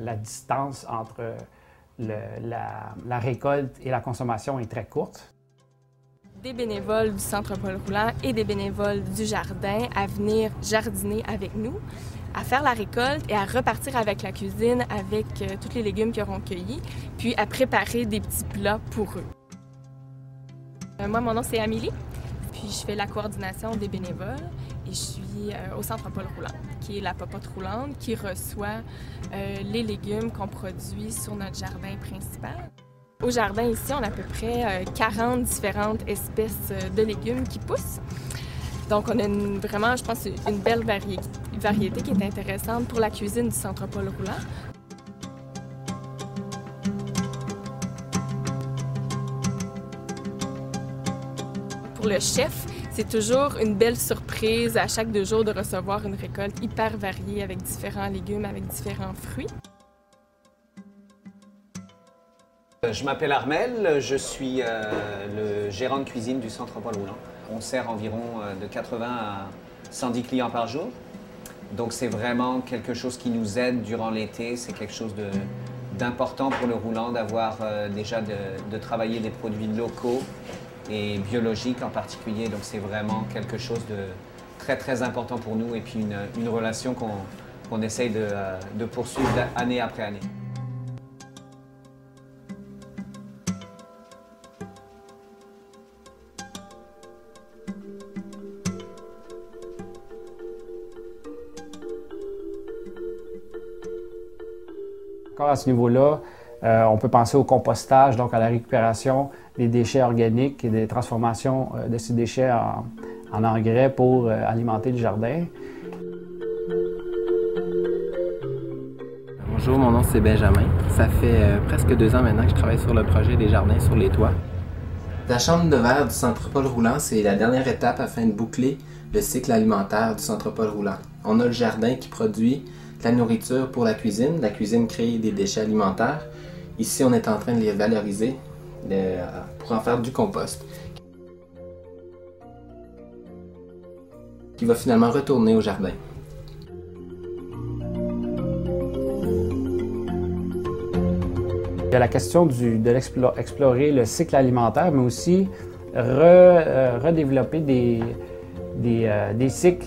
La distance entre la récolte et la consommation est très courte. Des bénévoles du Centre Paul Roulant et des bénévoles du jardin à venir jardiner avec nous, à faire la récolte et à repartir avec la cuisine avec tous les légumes qu'ils auront cueillis, puis à préparer des petits plats pour eux. Moi, mon nom c'est Amélie, puis je fais la coordination des bénévoles et je suis au Centre Paul Roulant, qui est la popote roulante qui reçoit les légumes qu'on produit sur notre jardin principal. Au jardin ici, on a à peu près 40 différentes espèces de légumes qui poussent. Donc on a vraiment, je pense, une belle variété qui est intéressante pour la cuisine du Centre Paul Roulant. Pour le chef, c'est toujours une belle surprise à chaque 2 jours de recevoir une récolte hyper variée avec différents légumes, avec différents fruits. Je m'appelle Armel, je suis le gérant de cuisine du Centre Paul Roulant. On sert environ de 80 à 110 clients par jour. Donc c'est vraiment quelque chose qui nous aide durant l'été. C'est quelque chose d'important pour le roulant d'avoir déjà de travailler des produits locaux et biologiques en particulier. Donc c'est vraiment quelque chose de très très important pour nous et puis une relation qu'on essaye de poursuivre année après année. Encore à ce niveau-là, on peut penser au compostage, donc à la récupération des déchets organiques et des transformations de ces déchets en engrais pour alimenter le jardin. Bonjour, mon nom c'est Benjamin. Ça fait presque 2 ans maintenant que je travaille sur le projet des jardins sur les toits. La chambre de verre du Centre Paul Roulant, c'est la dernière étape afin de boucler le cycle alimentaire du Centre Paul Roulant. On a le jardin qui produit de la nourriture pour la cuisine crée des déchets alimentaires. Ici, on est en train de les valoriser pour en faire du compost, qui va finalement retourner au jardin. Il y a la question d'explorer le cycle alimentaire, mais aussi redévelopper des cycles,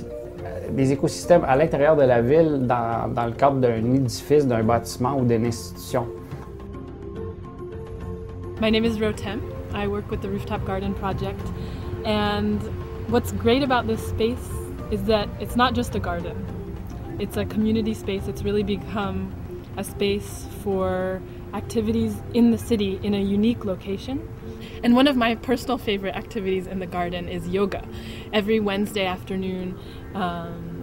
des écosystèmes à l'intérieur de la ville dans le cadre d'un édifice, d'un bâtiment ou d'une institution. My name is Rotem. I work with the Rooftop Garden Project, and what's great about this space is that it's not just a garden. It's a community space. It's really become a space for activities in the city in a unique location. And one of my personal favorite activities in the garden is yoga. Every Wednesday afternoon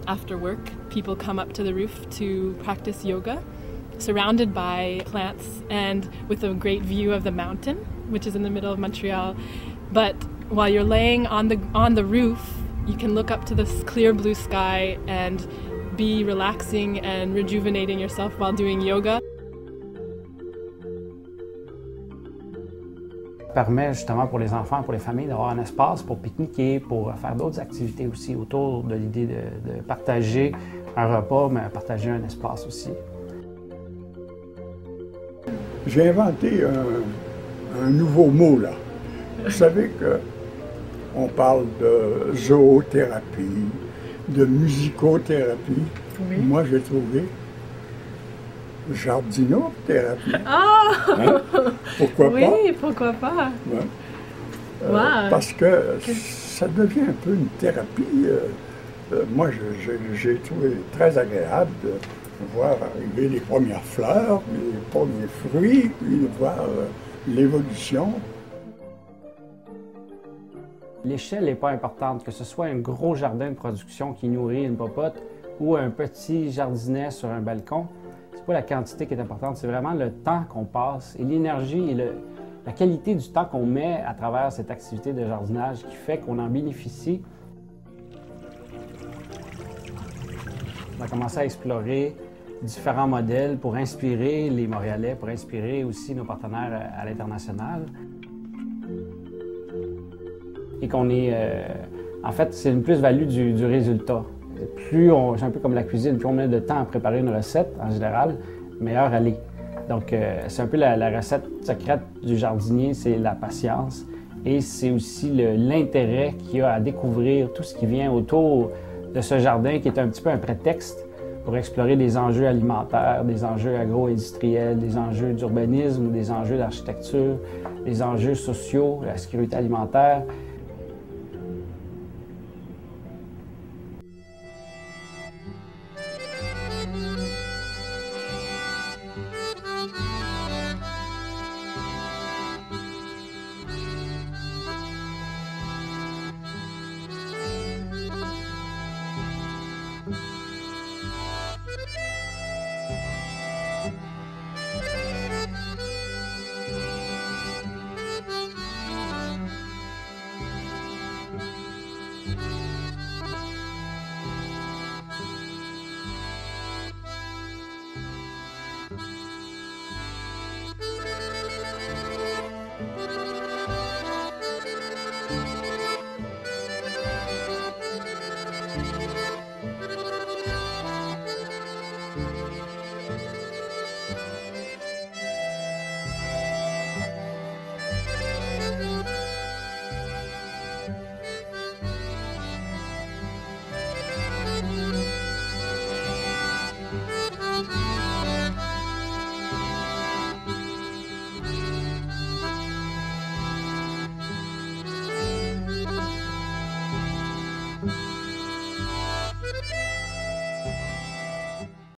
after work, people come up to the roof to practice yoga, surrounded by plants and with a great view of the mountain, which is in the middle of Montreal. But while you're laying on the roof, you can look up to this clear blue sky and be relaxing and rejuvenating yourself while doing yoga. Permet justement pour les enfants, pour les familles d'avoir un espace pour pique-niquer, pour faire d'autres activités aussi autour de l'idée de partager un repas, mais partager un espace aussi. J'ai inventé un nouveau mot là. Vous savez qu'on parle de zoothérapie, de musicothérapie. Oui. Moi, j'ai trouvé jardinothérapie. Ah! Hein? Pourquoi pas? Oui, pourquoi pas? Ouais. Wow. Parce que ça devient un peu une thérapie. Moi, j'ai trouvé très agréable de voir arriver les premières fleurs, les premiers fruits, puis de voir l'évolution. L'échelle n'est pas importante, que ce soit un gros jardin de production qui nourrit une popote ou un petit jardinet sur un balcon. C'est pas la quantité qui est importante, c'est vraiment le temps qu'on passe et l'énergie et la qualité du temps qu'on met à travers cette activité de jardinage qui fait qu'on en bénéficie. On a commencé à explorer différents modèles pour inspirer les Montréalais, pour inspirer aussi nos partenaires à l'international. Et qu'on est... en fait, c'est une plus-value du résultat. C'est un peu comme la cuisine, plus on met de temps à préparer une recette, en général, meilleure allée. Donc, c'est un peu la recette secrète du jardinier, c'est la patience. Et c'est aussi l'intérêt qu'il y a à découvrir tout ce qui vient autour de ce jardin, qui est un petit peu un prétexte pour explorer des enjeux alimentaires, des enjeux agro-industriels, des enjeux d'urbanisme, des enjeux d'architecture, des enjeux sociaux, la sécurité alimentaire.